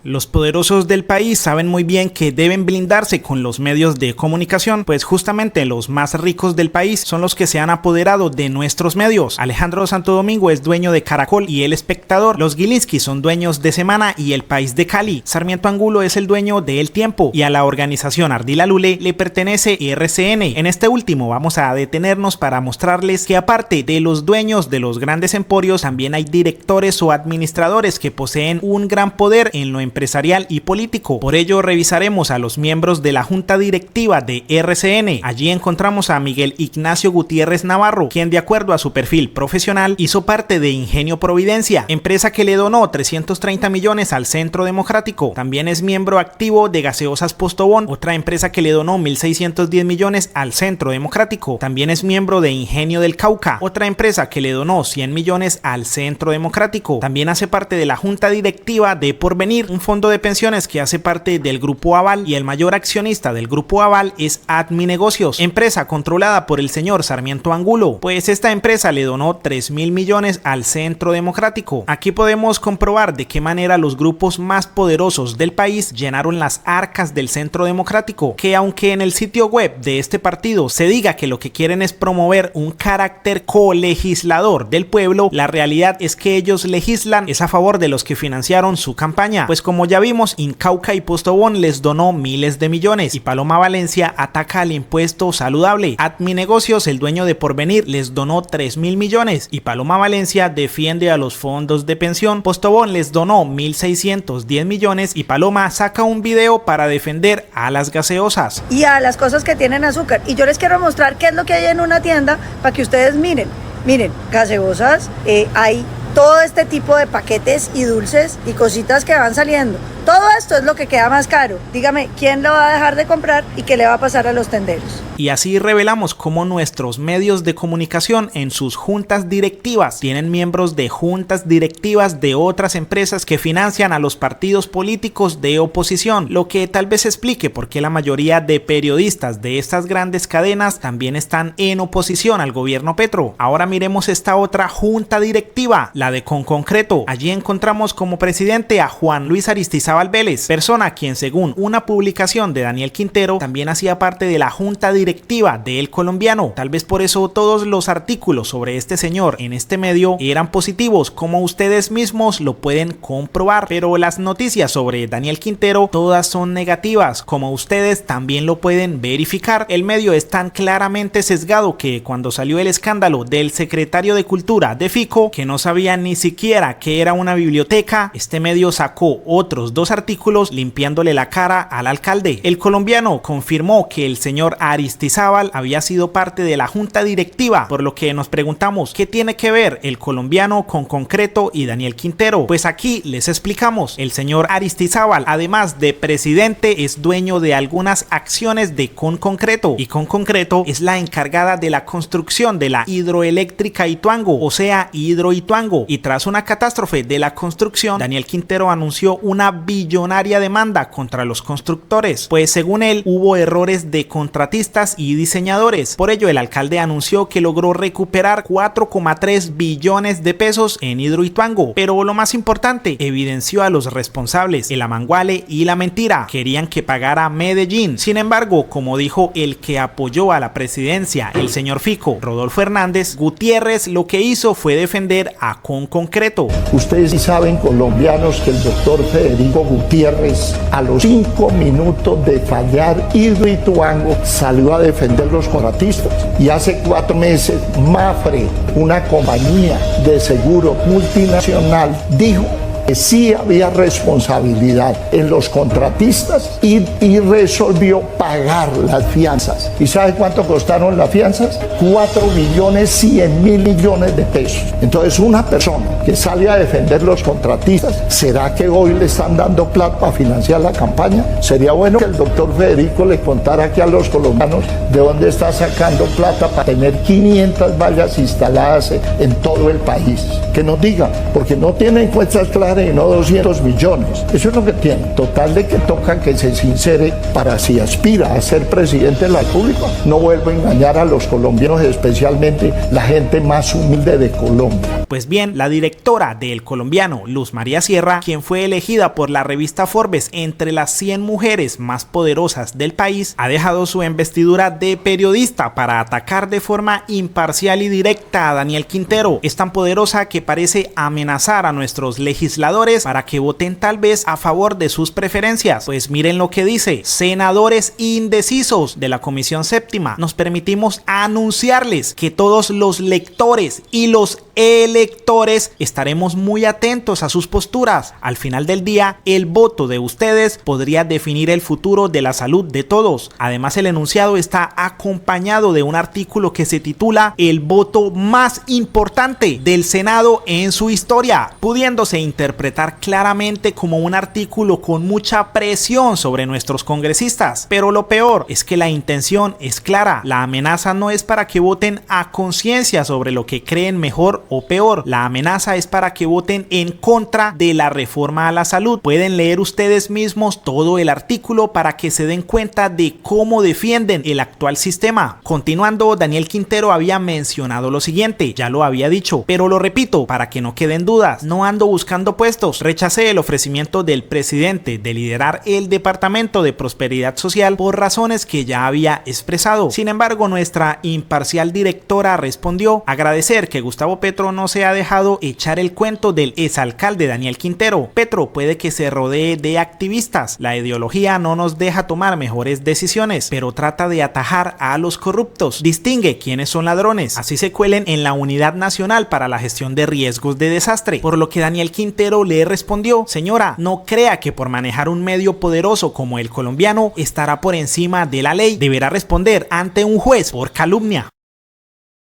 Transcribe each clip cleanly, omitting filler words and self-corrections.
Los poderosos del país saben muy bien que deben blindarse con los medios de comunicación, pues justamente los más ricos del país son los que se han apoderado de nuestros medios. Alejandro Santo Domingo es dueño de Caracol y El Espectador, los Gilinski son dueños de Semana y El País de Cali, Sarmiento Angulo es el dueño de El Tiempo y a la organización Ardila Lule le pertenece RCN. En este último vamos a detenernos para mostrarles que aparte de los dueños de los grandes emporios, también hay directores o administradores que poseen un gran poder en lo empresarial y político. Por ello revisaremos a los miembros de la junta directiva de RCN. Allí encontramos a Miguel Ignacio Gutiérrez Navarro, quien de acuerdo a su perfil profesional hizo parte de Ingenio Providencia, empresa que le donó 330 millones al Centro Democrático. También es miembro activo de Gaseosas Postobón, otra empresa que le donó 1.610 millones al Centro Democrático. También es miembro de Ingenio del Cauca, otra empresa que le donó 100 millones al Centro Democrático. También hace parte de la junta directiva de Porvenir, un fondo de pensiones que hace parte del Grupo Aval, y el mayor accionista del Grupo Aval es Adminegocios, empresa controlada por el señor Sarmiento Angulo, pues esta empresa le donó 3.000 millones al Centro Democrático. Aquí podemos comprobar de qué manera los grupos más poderosos del país llenaron las arcas del Centro Democrático, que aunque en el sitio web de este partido se diga que lo que quieren es promover un carácter colegislador del pueblo, la realidad es que ellos legislan es a favor de los que financiaron su campaña, pues como ya vimos, Incauca y Postobón les donó miles de millones y Paloma Valencia ataca al impuesto saludable. Adminegocios, el dueño de Porvenir, les donó 3.000 millones y Paloma Valencia defiende a los fondos de pensión. Postobón les donó 1.610 millones y Paloma saca un video para defender a las gaseosas y a las cosas que tienen azúcar. Y yo les quiero mostrar qué es lo que hay en una tienda para que ustedes miren. Miren, gaseosas, hay todo este tipo de paquetes y dulces y cositas que van saliendo. Todo esto es lo que queda más caro. Dígame, ¿quién lo va a dejar de comprar y qué le va a pasar a los tenderos? Y así revelamos cómo nuestros medios de comunicación en sus juntas directivas tienen miembros de juntas directivas de otras empresas que financian a los partidos políticos de oposición, lo que tal vez explique por qué la mayoría de periodistas de estas grandes cadenas también están en oposición al gobierno Petro. Ahora miremos esta otra junta directiva, la de Conconcreto. Allí encontramos como presidente a Juan Luis Aristizábal Vélez, persona quien según una publicación de Daniel Quintero también hacía parte de la junta directiva de El Colombiano. Tal vez por eso todos los artículos sobre este señor en este medio eran positivos, como ustedes mismos lo pueden comprobar, pero las noticias sobre Daniel Quintero todas son negativas, como ustedes también lo pueden verificar. El medio es tan claramente sesgado que cuando salió el escándalo del secretario de Cultura de Fico, que no sabía ni siquiera que era una biblioteca, este medio sacó otros dos artículos limpiándole la cara al alcalde. El Colombiano confirmó que el señor Aristizábal había sido parte de la junta directiva, por lo que nos preguntamos ¿qué tiene que ver El Colombiano con Concreto y Daniel Quintero? Pues aquí les explicamos. El señor Aristizábal, además de presidente, es dueño de algunas acciones de Conconcreto, y Conconcreto es la encargada de la construcción de la hidroeléctrica Ituango, o sea, Hidroituango, y tras una catástrofe de la construcción, Daniel Quintero anunció una billonaria demanda contra los constructores, pues según él hubo errores de contratistas y diseñadores. Por ello el alcalde anunció que logró recuperar 4,3 billones de pesos en Hidroituango, pero lo más importante, evidenció a los responsables, el amanguale y la mentira. Querían que pagara Medellín. Sin embargo, como dijo el que apoyó a la presidencia, el señor Fico, Rodolfo Hernández, Gutiérrez lo que hizo fue defender a Conconcreto. Ustedes sí saben, colombianos, que el doctor Federico Gutiérrez, a los 5 minutos de fallar Hidroituango, salió a defender los contratistas. Y hace 4 meses, Mapfre, una compañía de seguro multinacional, dijo que sí había responsabilidad en los contratistas y resolvió pagar las fianzas. ¿Y sabe cuánto costaron las fianzas? 4.100.000 millones de pesos. Entonces, una persona que sale a defender los contratistas, ¿será que hoy le están dando plata para financiar la campaña? Sería bueno que el doctor Federico le contara aquí a los colombianos de dónde está sacando plata para tener 500 vallas instaladas en todo el país. Que nos diga, porque no tiene encuestas claras y no 200 millones. Eso es lo que tiene. Total de que toca que se sincere para si aspira aspira a ser presidente de la República, no vuelva a engañar a los colombianos, especialmente la gente más humilde de Colombia. Pues bien, la directora del Colombiano, Luz María Sierra, quien fue elegida por la revista Forbes entre las 100 mujeres más poderosas del país, ha dejado su investidura de periodista para atacar de forma imparcial y directa a Daniel Quintero. Es tan poderosa que parece amenazar a nuestros legisladores para que voten tal vez a favor de sus preferencias. Pues miren lo que dice: senadores indecisos de la Comisión Séptima, nos permitimos anunciarles que todos los lectores y los electores estaremos muy atentos a sus posturas. Al final del día, el voto de ustedes podría definir el futuro de la salud de todos. Además, el enunciado está acompañado de un artículo que se titula "El voto más importante del Senado en su historia", pudiéndose interpretar claramente como un artículo con mucha presión sobre nuestros congresistas. Pero lo peor es que la intención es clara. La amenaza no es para que voten a conciencia sobre lo que creen mejor o peor. La amenaza es para que voten en contra de la reforma a la salud. Pueden leer ustedes mismos todo el artículo para que se den cuenta de cómo defienden el actual sistema. Continuando, Daniel Quintero había mencionado lo siguiente: ya lo había dicho, pero lo repito para que no queden dudas, no ando buscando puestos. Rechacé el ofrecimiento del presidente de liderar el Departamento de Prosperidad Social por razones que ya había expresado. Sin embargo, nuestra imparcial directora respondió: agradecer que Gustavo Petro no se ha dejado echar el cuento del exalcalde Daniel Quintero. Petro puede que se rodee de activistas. La ideología no nos deja tomar mejores decisiones, pero trata de atajar a los corruptos. Distingue quiénes son ladrones, así se cuelen en la Unidad Nacional para la Gestión de Riesgos de Desastre. Por lo que Daniel Quintero le respondió: señora, no crea que por manejar un medio poderoso como El Colombiano estará por encima de la ley. Deberá responder ante un juez por calumnia.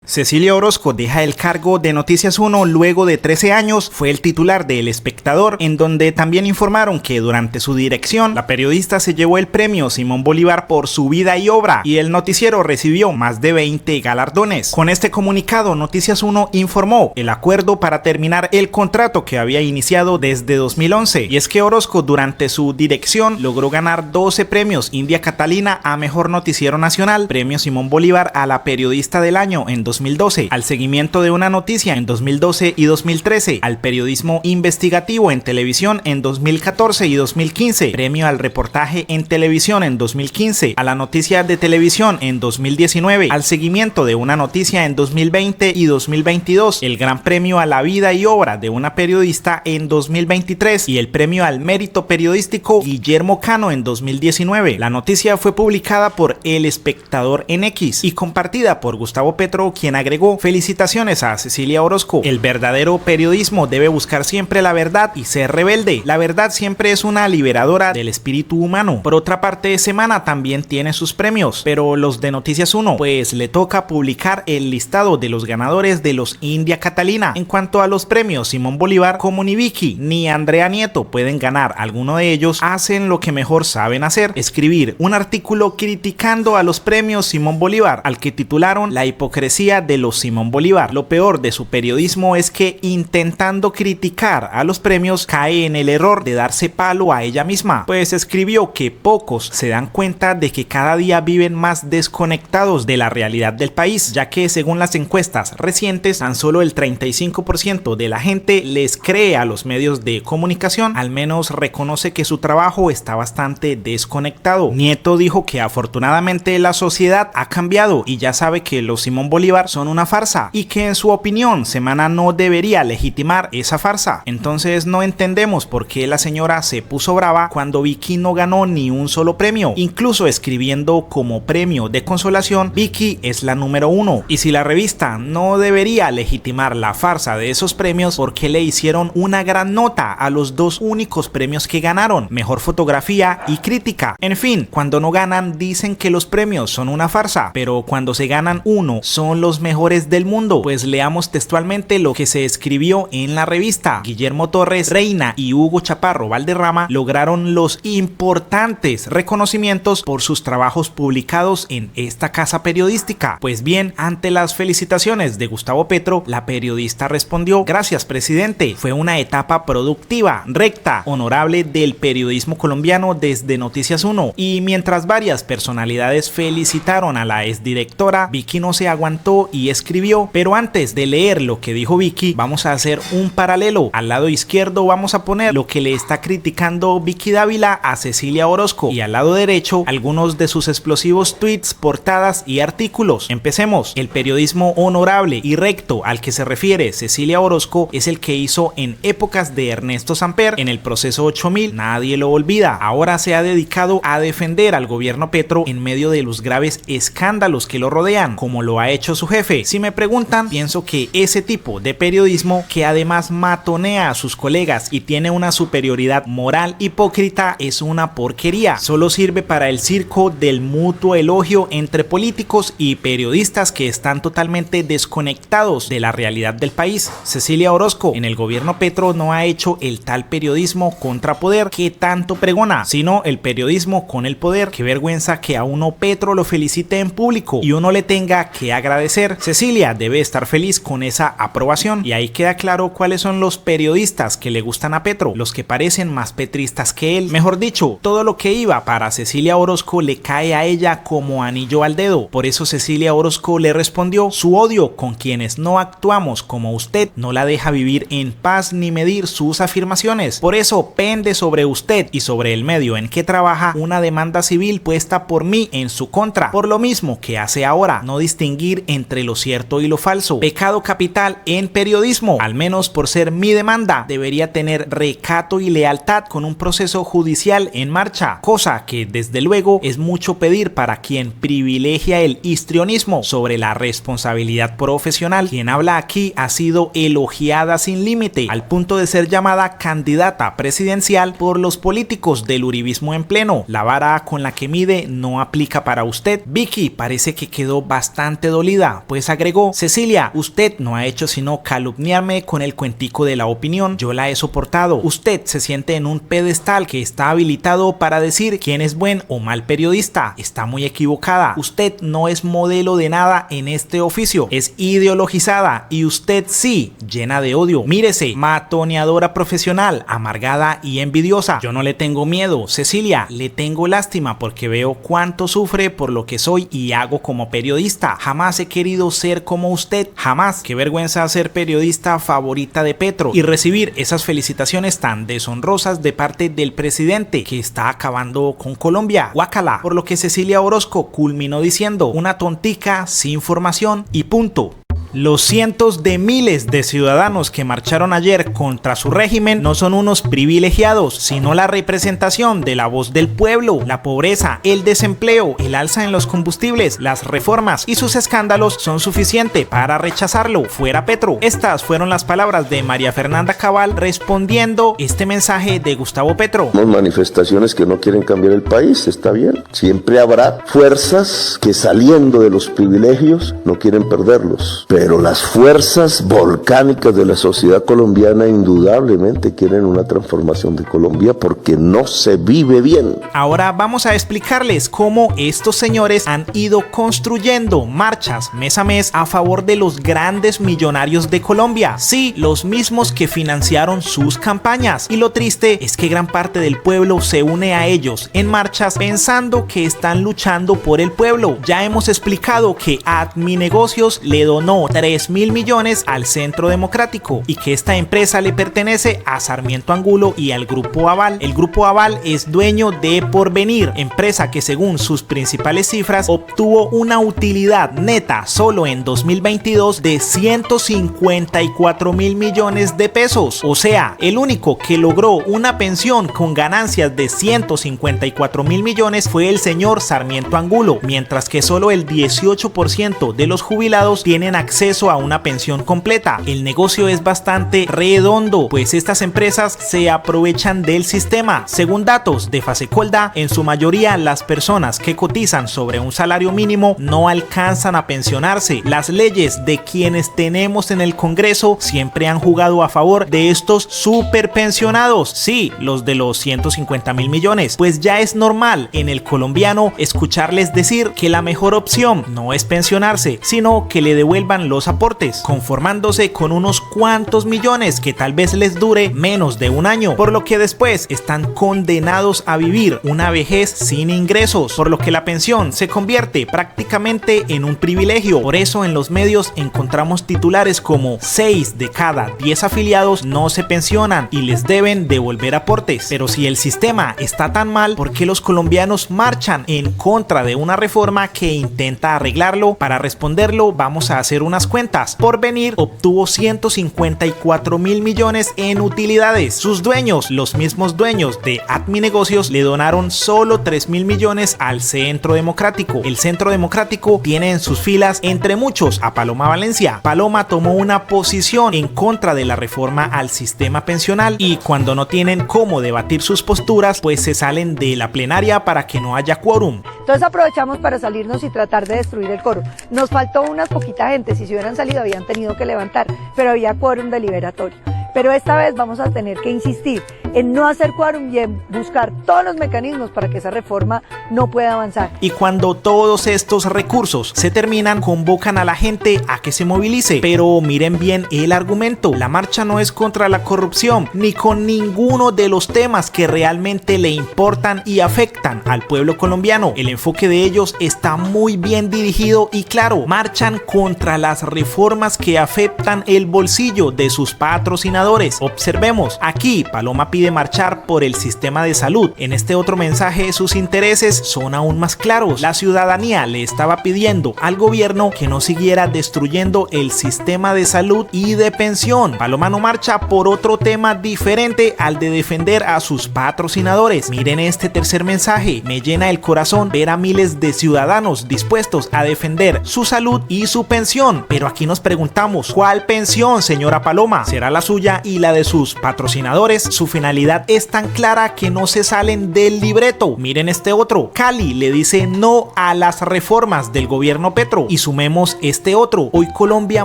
Cecilia Orozco deja el cargo de Noticias 1 luego de 13 años. Fue el titular de El Espectador, en donde también informaron que durante su dirección la periodista se llevó el premio Simón Bolívar por su vida y obra, y el noticiero recibió más de 20 galardones. Con este comunicado, Noticias 1 informó el acuerdo para terminar el contrato que había iniciado desde 2011, y es que Orozco durante su dirección logró ganar 12 premios India Catalina a Mejor Noticiero Nacional, premio Simón Bolívar a la Periodista del Año en 2012, al seguimiento de una noticia en 2012 y 2013, al periodismo investigativo en televisión en 2014 y 2015, premio al reportaje en televisión en 2015, a la noticia de televisión en 2019, al seguimiento de una noticia en 2020 y 2022, el gran premio a la vida y obra de una periodista en 2023 y el premio al mérito periodístico Guillermo Cano en 2019. La noticia fue publicada por El Espectador en X y compartida por Gustavo Petro, quien agregó: felicitaciones a Cecilia Orozco. El verdadero periodismo debe buscar siempre la verdad y ser rebelde. La verdad siempre es una liberadora del espíritu humano. Por otra parte, Semana también tiene sus premios, pero los de Noticias 1, pues le toca publicar el listado de los ganadores de los India Catalina. En cuanto a los premios Simón Bolívar, como ni Vicky ni Andrea Nieto pueden ganar alguno de ellos, hacen lo que mejor saben hacer: escribir un artículo criticando a los premios Simón Bolívar, al que titularon La hipocresía de los Simón Bolívar. Lo peor de su periodismo es que, intentando criticar a los premios, cae en el error de darse palo a ella misma, pues escribió que pocos se dan cuenta de que cada día viven más desconectados de la realidad del país, ya que según las encuestas recientes, tan solo el 35% de la gente les cree a los medios de comunicación, al menos reconoce que su trabajo está bastante desconectado. Nieto dijo que afortunadamente la sociedad ha cambiado y ya sabe que los Simón Bolívar son una farsa, y que en su opinión Semana no debería legitimar esa farsa. Entonces no entendemos por qué la señora se puso brava cuando Vicky no ganó ni un solo premio, incluso escribiendo como premio de consolación: Vicky es la número 1. Y si la revista no debería legitimar la farsa de esos premios, ¿por qué le hicieron una gran nota a los dos únicos premios que ganaron, Mejor Fotografía y Crítica? En fin, cuando no ganan dicen que los premios son una farsa, pero cuando se ganan uno son los los mejores del mundo. Pues leamos textualmente lo que se escribió en la revista. Guillermo Torres Reina y Hugo Chaparro Valderrama lograron los importantes reconocimientos por sus trabajos publicados en esta casa periodística. Pues bien, ante las felicitaciones de Gustavo Petro, la periodista respondió: gracias, presidente, fue una etapa productiva, recta, honorable del periodismo colombiano desde Noticias 1. Y mientras varias personalidades felicitaron a la exdirectora, Vicky no se aguantó y escribió. Pero antes de leer lo que dijo Vicky, vamos a hacer un paralelo. Al lado izquierdo vamos a poner lo que le está criticando Vicky Dávila a Cecilia Orozco, y al lado derecho algunos de sus explosivos tweets, portadas y artículos. Empecemos. El periodismo honorable y recto al que se refiere Cecilia Orozco es el que hizo en épocas de Ernesto Samper en el proceso 8000, nadie lo olvida. Ahora se ha dedicado a defender al gobierno Petro en medio de los graves escándalos que lo rodean, como lo ha hecho su jefe. Si me preguntan, pienso que ese tipo de periodismo, que además matonea a sus colegas y tiene una superioridad moral hipócrita, es una porquería. Solo sirve para el circo del mutuo elogio entre políticos y periodistas que están totalmente desconectados de la realidad del país. Cecilia Orozco en el gobierno Petro no ha hecho el tal periodismo contra poder que tanto pregona, sino el periodismo con el poder. Qué vergüenza que a uno Petro lo felicite en público y uno le tenga que agradecer. Cecilia debe estar feliz con esa aprobación, y ahí queda claro cuáles son los periodistas que le gustan a Petro, los que parecen más petristas que él. Mejor dicho, todo lo que iba para Cecilia Orozco le cae a ella como anillo al dedo. Por eso Cecilia Orozco le respondió: su odio con quienes no actuamos como usted no la deja vivir en paz ni medir sus afirmaciones. Por eso pende sobre usted y sobre el medio en que trabaja una demanda civil puesta por mí en su contra, por lo mismo que hace ahora, no distinguir entre lo cierto y lo falso. Pecado capital en periodismo. Al menos por ser mi demanda, debería tener recato y lealtad con un proceso judicial en marcha, cosa que desde luego es mucho pedir para quien privilegia el histrionismo sobre la responsabilidad profesional. Quien habla aquí ha sido elogiada sin límite, al punto de ser llamada candidata presidencial por los políticos del uribismo en pleno. La vara con la que mide no aplica para usted. Vicky parece que quedó bastante dolida, pues agregó: Cecilia, usted no ha hecho sino calumniarme con el cuentico de la opinión. Yo la he soportado. Usted se siente en un pedestal que está habilitado para decir quién es buen o mal periodista. Está muy equivocada. Usted no es modelo de nada en este oficio. Es ideologizada, y usted sí, llena de odio. Mírese, matoneadora profesional, amargada y envidiosa. Yo no le tengo miedo, Cecilia, le tengo lástima porque veo cuánto sufre por lo que soy y hago como periodista. Jamás he querido ser como usted, jamás. Qué vergüenza ser periodista favorita de Petro y recibir esas felicitaciones tan deshonrosas de parte del presidente que está acabando con Colombia. Guácala. Por lo que Cecilia Orozco culminó diciendo: una tontica sin formación y punto. Los cientos de miles de ciudadanos que marcharon ayer contra su régimen no son unos privilegiados, sino la representación de la voz del pueblo. La pobreza, el desempleo, el alza en los combustibles, las reformas y sus escándalos son suficientes para rechazarlo. Fuera Petro. Estas fueron las palabras de María Fernanda Cabal respondiendo este mensaje de Gustavo Petro. Manifestaciones que no quieren cambiar el país, está bien. Siempre habrá fuerzas que, saliendo de los privilegios, no quieren perderlos. Pero las fuerzas volcánicas de la sociedad colombiana indudablemente quieren una transformación de Colombia, porque no se vive bien. Ahora vamos a explicarles cómo estos señores han ido construyendo marchas mes a mes a favor de los grandes millonarios de Colombia. Sí, los mismos que financiaron sus campañas. Y lo triste es que gran parte del pueblo se une a ellos en marchas pensando que están luchando por el pueblo. Ya hemos explicado que Adminegocios le donó 3.000 millones al Centro Democrático y que esta empresa le pertenece a Sarmiento Angulo y al Grupo Aval. El Grupo Aval es dueño de Porvenir, empresa que según sus principales cifras obtuvo una utilidad neta solo en 2022 de 154.000 millones de pesos. O sea, el único que logró una pensión con ganancias de 154.000 millones fue el señor Sarmiento Angulo, mientras que solo el 18% de los jubilados tienen acceso acceso a una pensión completa. El negocio es bastante redondo, pues estas empresas se aprovechan del sistema. Según datos de Fasecolda, en su mayoría las personas que cotizan sobre un salario mínimo no alcanzan a pensionarse. Las leyes de quienes tenemos en el Congreso siempre han jugado a favor de estos superpensionados. Sí, los de los 150.000 millones. Pues ya es normal en el colombiano escucharles decir que la mejor opción no es pensionarse, sino que le devuelvan los aportes, conformándose con unos cuantos millones que tal vez les dure menos de un año, por lo que después están condenados a vivir una vejez sin ingresos, por lo que la pensión se convierte prácticamente en un privilegio. Por eso en los medios encontramos titulares como 6 de cada 10 afiliados no se pensionan y les deben devolver aportes. Pero si el sistema está tan mal, ¿por qué los colombianos marchan en contra de una reforma que intenta arreglarlo? Para responderlo vamos a hacer unas cuentas. Porvenir obtuvo 154.000 millones en utilidades. Sus dueños, los mismos dueños de Adminegocios, le donaron solo 3.000 millones al Centro Democrático. El Centro Democrático tiene en sus filas, entre muchos, a Paloma Valencia. Paloma tomó una posición en contra de la reforma al sistema pensional y cuando no tienen cómo debatir sus posturas, pues se salen de la plenaria para que no haya quórum. Entonces aprovechamos para salirnos y tratar de destruir el quórum. Nos faltó unas poquita gente, si se hubieran salido habían tenido que levantar, pero había quórum deliberatorio. Pero esta vez vamos a tener que insistir en no hacer quórum y en buscar todos los mecanismos para que esa reforma no pueda avanzar. Y cuando todos estos recursos se terminan, convocan a la gente a que se movilice. Pero miren bien el argumento: la marcha no es contra la corrupción ni con ninguno de los temas que realmente le importan y afectan al pueblo colombiano. El enfoque de ellos está muy bien dirigido y claro: marchan contra las reformas que afectan el bolsillo de sus patrocinadores. Observemos, aquí Paloma pide marchar por el sistema de salud. En este otro mensaje sus intereses son aún más claros. La ciudadanía le estaba pidiendo al gobierno que no siguiera destruyendo el sistema de salud y de pensión. Paloma no marcha por otro tema diferente al de defender a sus patrocinadores. Miren este tercer mensaje: me llena el corazón ver a miles de ciudadanos dispuestos a defender su salud y su pensión. Pero aquí nos preguntamos, ¿cuál pensión, señora Paloma? ¿Será la suya y la de sus patrocinadores? Su finalidad es tan clara que no se salen del libreto. Miren este otro: Cali le dice no a las reformas del gobierno Petro. Y sumemos este otro: hoy Colombia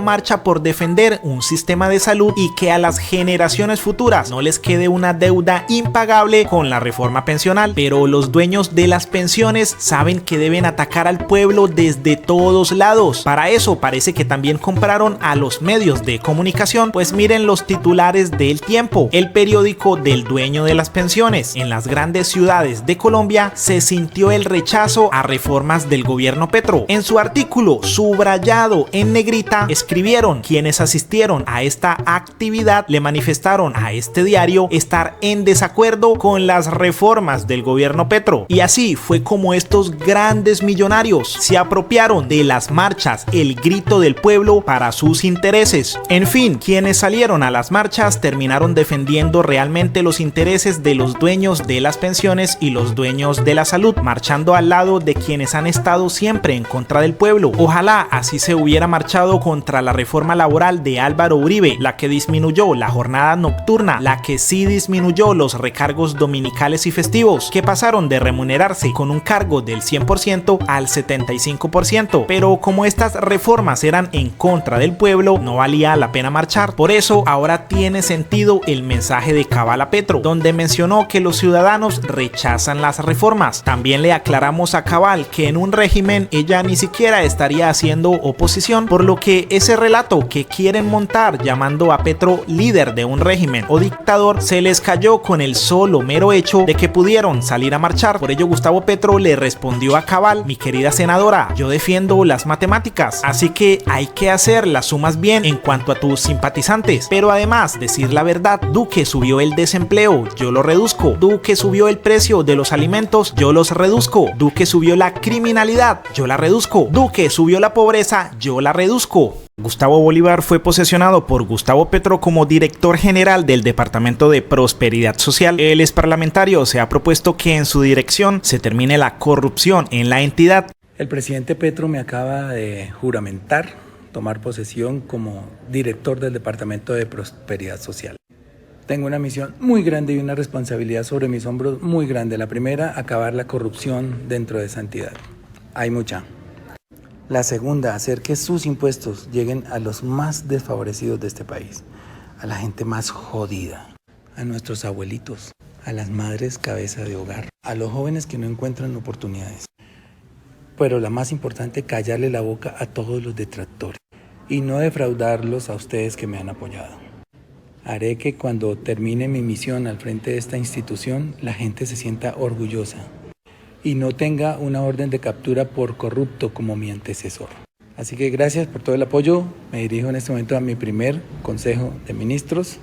marcha por defender un sistema de salud y que a las generaciones futuras no les quede una deuda impagable con la reforma pensional. Pero los dueños de las pensiones saben que deben atacar al pueblo desde todos lados. Para eso parece que también compraron a los medios de comunicación, pues miren los titulares del Tiempo, el periódico del dueño de las pensiones. En las grandes ciudades de Colombia se sintió el rechazo a reformas del gobierno Petro. En su artículo subrayado en negrita escribieron: quienes asistieron a esta actividad le manifestaron a este diario estar en desacuerdo con las reformas del gobierno Petro. Y así fue como estos grandes millonarios se apropiaron de las marchas, el grito del pueblo para sus intereses. En fin, quienes salieron a las marchas terminaron defendiendo realmente los intereses de los dueños de las pensiones y los dueños de la salud, marchando al lado de quienes han estado siempre en contra del pueblo. Ojalá así se hubiera marchado contra la reforma laboral de Álvaro Uribe, la que disminuyó la jornada nocturna, la que sí disminuyó los recargos dominicales y festivos, que pasaron de remunerarse con un cargo del 100% al 75%. Pero como estas reformas eran en contra del pueblo, no valía la pena marchar. Por eso ahora tiene sentido el mensaje de Cabal a Petro, donde mencionó que los ciudadanos rechazan las reformas. También le aclaramos a Cabal que en un régimen ella ni siquiera estaría haciendo oposición, por lo que ese relato que quieren montar llamando a Petro líder de un régimen o dictador se les cayó con el solo mero hecho de que pudieron salir a marchar. Por ello Gustavo Petro le respondió a Cabal: mi querida senadora, yo defiendo las matemáticas, así que hay que hacer las sumas bien en cuanto a tus simpatizantes, pero además decir la verdad. Duque subió el desempleo, yo lo reduzco. Duque subió el precio de los alimentos, yo los reduzco. Duque subió la criminalidad, yo la reduzco. Duque subió la pobreza, yo la reduzco. Gustavo Bolívar fue posesionado por Gustavo Petro como director general del Departamento de Prosperidad Social. El exparlamentario se ha propuesto que en su dirección se termine la corrupción en la entidad. El presidente Petro me acaba de juramentar tomar posesión como director del Departamento de Prosperidad Social. Tengo una misión muy grande y una responsabilidad sobre mis hombros muy grande. La primera, acabar la corrupción dentro de esa entidad. Hay mucha. La segunda, hacer que sus impuestos lleguen a los más desfavorecidos de este país, a la gente más jodida, a nuestros abuelitos, a las madres cabeza de hogar, a los jóvenes que no encuentran oportunidades. Pero la más importante, callarle la boca a todos los detractores y no defraudarlos a ustedes que me han apoyado. Haré que cuando termine mi misión al frente de esta institución, la gente se sienta orgullosa y no tenga una orden de captura por corrupto como mi antecesor. Así que gracias por todo el apoyo. Me dirijo en este momento a mi primer Consejo de Ministros,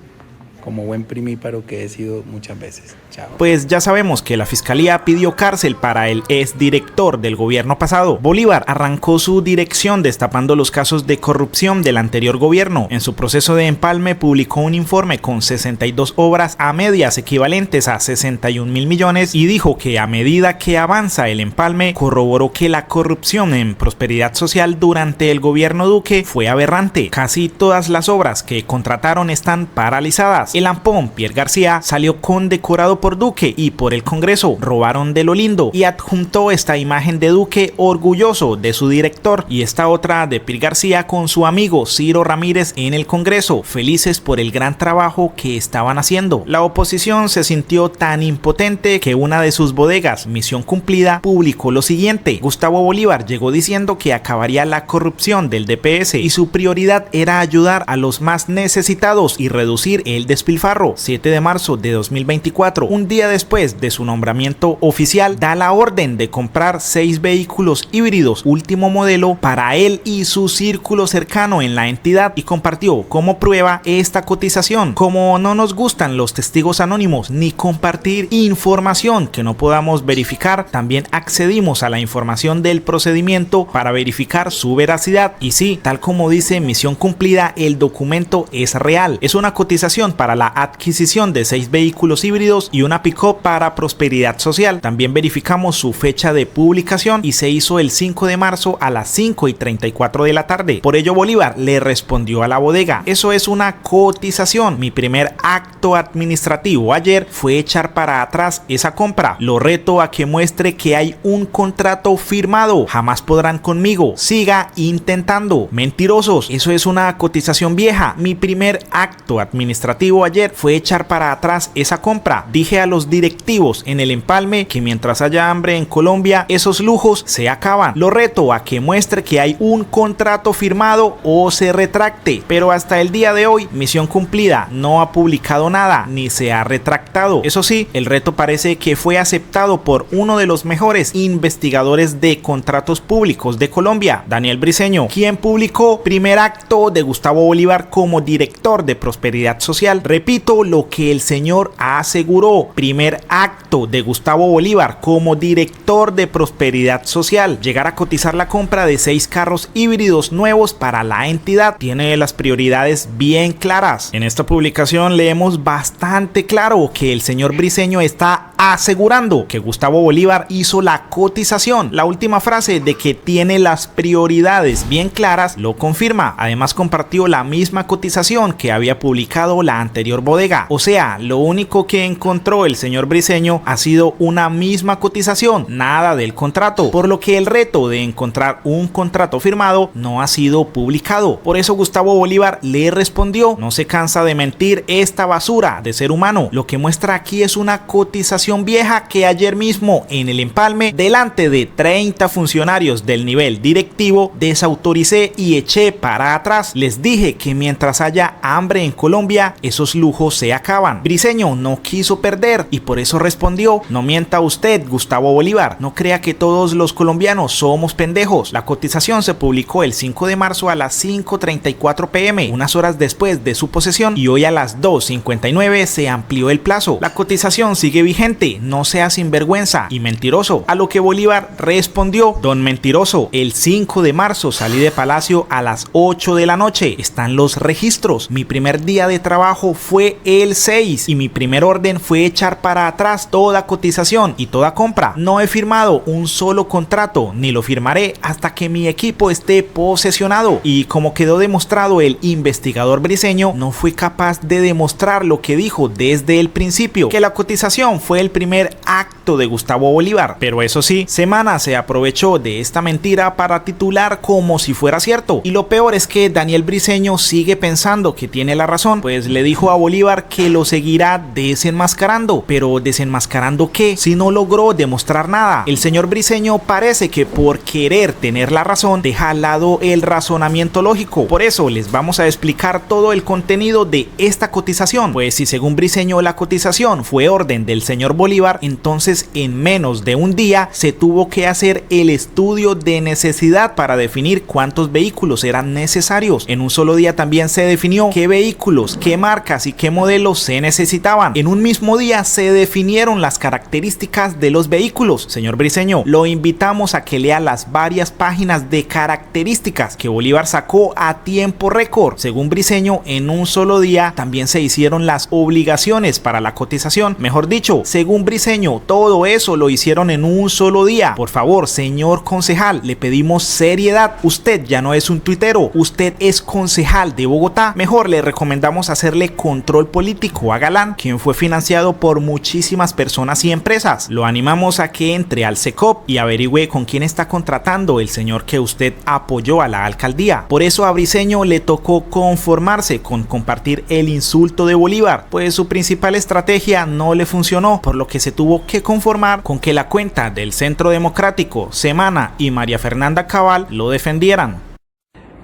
como buen primíparo que he sido muchas veces. Chao. Pues ya sabemos que la Fiscalía pidió cárcel para el exdirector del gobierno pasado. Bolívar arrancó su dirección destapando los casos de corrupción del anterior gobierno. En su proceso de empalme publicó un informe con 62 obras a medias equivalentes a 61.000 millones y dijo que a medida que avanza el empalme corroboró que la corrupción en prosperidad social durante el gobierno Duque fue aberrante. Casi todas las obras que contrataron están paralizadas. El ampón Pierre García salió condecorado por Duque y por el Congreso. Robaron de lo lindo y adjuntó esta imagen de Duque orgulloso de su director y esta otra de Pierre García con su amigo Ciro Ramírez en el Congreso, felices por el gran trabajo que estaban haciendo. La oposición se sintió tan impotente que una de sus bodegas, Misión Cumplida, publicó lo siguiente: Gustavo Bolívar llegó diciendo que acabaría la corrupción del DPS y su prioridad era ayudar a los más necesitados y reducir el despilfarro. 7 de marzo de 2024, un día después de su nombramiento oficial, da la orden de comprar 6 vehículos híbridos último modelo para él y su círculo cercano en la entidad y compartió como prueba esta cotización. Como no nos gustan los testigos anónimos ni compartir información que no podamos verificar, también accedimos a la información del procedimiento para verificar su veracidad y sí, tal como dice Misión Cumplida, el documento es real. Es una cotización para la adquisición de 6 vehículos híbridos y una pick-up para prosperidad social. También verificamos su fecha de publicación y se hizo el 5 de marzo a las 5:34 de la tarde. Por ello Bolívar le respondió a la bodega: eso es una cotización. Mi primer acto administrativo ayer fue echar para atrás esa compra. Lo reto a que muestre que hay un contrato firmado. Jamás podrán conmigo. Siga intentando. Mentirosos. Eso es una cotización vieja. Mi primer acto administrativo ayer fue echar para atrás esa compra. Dije a los directivos en el empalme que mientras haya hambre en Colombia, esos lujos se acaban. Lo reto a que muestre que hay un contrato firmado o se retracte. Pero hasta el día de hoy, Misión Cumplida no ha publicado nada ni se ha retractado. Eso sí, el reto parece que fue aceptado por uno de los mejores investigadores de contratos públicos de Colombia, Daniel Briceño, quien publicó primer acto de Gustavo Bolívar como director de Prosperidad Social. Repito lo que el señor aseguró: primer acto de Gustavo Bolívar como director de Prosperidad Social, llegar a cotizar la compra de 6 carros híbridos nuevos para la entidad. Tiene las prioridades bien claras. En esta publicación leemos bastante claro que el señor Briceño está asegurando que Gustavo Bolívar hizo la cotización. La última frase de que tiene las prioridades bien claras lo confirma. Además compartió la misma cotización que había publicado la anterior bodega. O sea, lo único que encontró el señor Briceño ha sido una misma cotización, nada del contrato, por lo que el reto de encontrar un contrato firmado no ha sido publicado. Por eso Gustavo Bolívar le respondió: no se cansa de mentir esta basura de ser humano. Lo que muestra aquí es una cotización vieja que ayer mismo en el empalme, delante de 30 funcionarios del nivel directivo, desautoricé y eché para atrás. Les dije que mientras haya hambre en Colombia, esos lujos se acaban. Briceño no quiso perder y por eso respondió: no mienta usted, Gustavo Bolívar, no crea que todos los colombianos somos pendejos. La cotización se publicó el 5 de marzo a las 5:34 p.m, unas horas después de su posesión, y hoy a las 2:59 se amplió el plazo. La cotización sigue vigente Presidente, no sea sinvergüenza y mentiroso. A lo que Bolívar respondió: don mentiroso, el 5 de marzo salí de Palacio a las 8 de la noche. Están los registros. Mi primer día de trabajo fue el 6 y mi primer orden fue echar para atrás toda cotización y toda compra. No he firmado un solo contrato, ni lo firmaré hasta que mi equipo esté posesionado. Y como quedó demostrado, el investigador Briceño no fue capaz de demostrar lo que dijo desde el principio, que la cotización fue el primer acto de Gustavo Bolívar. Pero eso sí, Semana se aprovechó de esta mentira para titular como si fuera cierto. Y lo peor es que Daniel Briceño sigue pensando que tiene la razón, pues le dijo a Bolívar que lo seguirá desenmascarando. Pero ¿desenmascarando qué? Si no logró demostrar nada. El señor Briceño parece que por querer tener la razón deja al lado el razonamiento lógico. Por eso les vamos a explicar todo el contenido de esta cotización. Pues si según Briceño la cotización fue orden del señor Bolívar, entonces en menos de un día se tuvo que hacer el estudio de necesidad para definir cuántos vehículos eran necesarios. En un solo día también se definió qué vehículos, qué marcas y qué modelos se necesitaban. En un mismo día se definieron las características de los vehículos. Señor Briceño, lo invitamos a que lea las varias páginas de características que Bolívar sacó a tiempo récord. Según Briceño, en un solo día también se hicieron las obligaciones para la cotización. Mejor dicho, según Briceño, todo eso lo hicieron en un solo día. Por favor, señor concejal, le pedimos seriedad. Usted ya no es un tuitero, usted es concejal de Bogotá. Mejor le recomendamos hacerle control político a Galán, quien fue financiado por muchísimas personas y empresas. Lo animamos a que entre al SECOP y averigüe con quién está contratando el señor que usted apoyó a la alcaldía. Por eso a Briceño le tocó conformarse con compartir el insulto de Bolívar, pues su principal estrategia no le funcionó, por lo que se tuvo que conformar con que la cuenta del Centro Democrático, Semana y María Fernanda Cabal lo defendieran.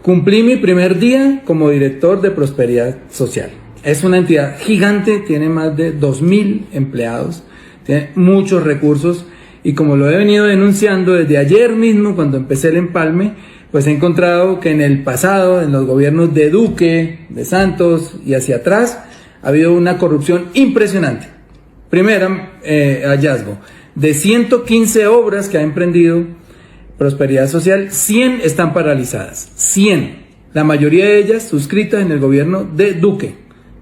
Cumplí mi primer día como director de Prosperidad Social. Es una entidad gigante, tiene más de 2.000 empleados, tiene muchos recursos y como lo he venido denunciando desde ayer mismo cuando empecé el empalme, pues he encontrado que en el pasado, en los gobiernos de Duque, de Santos y hacia atrás, ha habido una corrupción impresionante. Primer hallazgo, de 115 obras que ha emprendido Prosperidad Social, 100 están paralizadas, 100, la mayoría de ellas suscritas en el gobierno de Duque.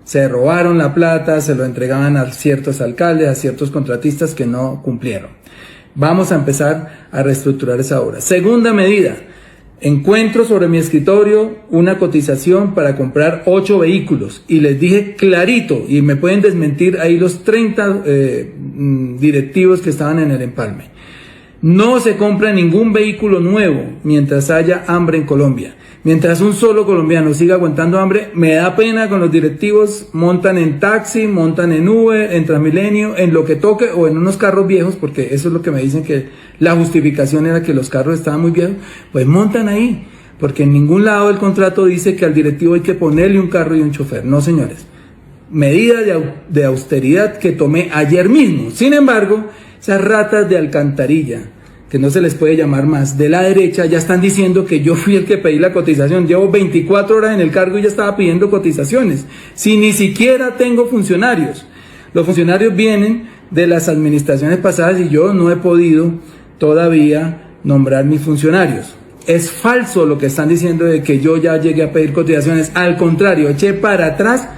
Se robaron la plata, se lo entregaban a ciertos alcaldes, a ciertos contratistas que no cumplieron. Vamos a empezar a reestructurar esa obra. Segunda medida, encuentro sobre mi escritorio una cotización para comprar 8 vehículos y les dije clarito, y me pueden desmentir ahí los 30 directivos que estaban en el empalme. No se compra ningún vehículo nuevo mientras haya hambre en Colombia. Mientras un solo colombiano siga aguantando hambre, me da pena con los directivos, montan en taxi, montan en Uber, en Transmilenio, en lo que toque o en unos carros viejos, porque eso es lo que me dicen que la justificación era que los carros estaban muy viejos, pues montan ahí, porque en ningún lado del contrato dice que al directivo hay que ponerle un carro y un chofer. No, señores. Medida de austeridad que tomé ayer mismo. Sin embargo, esas ratas de alcantarilla, que no se les puede llamar más, de la derecha, ya están diciendo que yo fui el que pedí la cotización. Llevo 24 horas en el cargo y ya estaba pidiendo cotizaciones, si ni siquiera tengo funcionarios. Los funcionarios vienen de las administraciones pasadas y yo no he podido todavía nombrar mis funcionarios. Es falso lo que están diciendo de que yo ya llegué a pedir cotizaciones. Al contrario, eché para atrás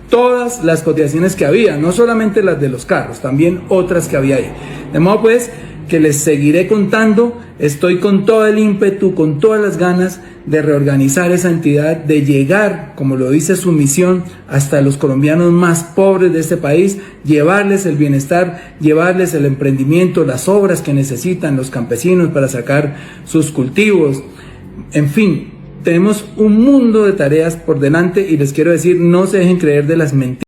todas las cotizaciones que había, no solamente las de los carros, también otras que había ahí. De modo pues que les seguiré contando. Estoy con todo el ímpetu, con todas las ganas de reorganizar esa entidad, de llegar, como lo dice su misión, hasta los colombianos más pobres de este país, llevarles el bienestar, llevarles el emprendimiento, las obras que necesitan los campesinos para sacar sus cultivos. En fin, tenemos un mundo de tareas por delante y les quiero decir, no se dejen creer de las mentiras.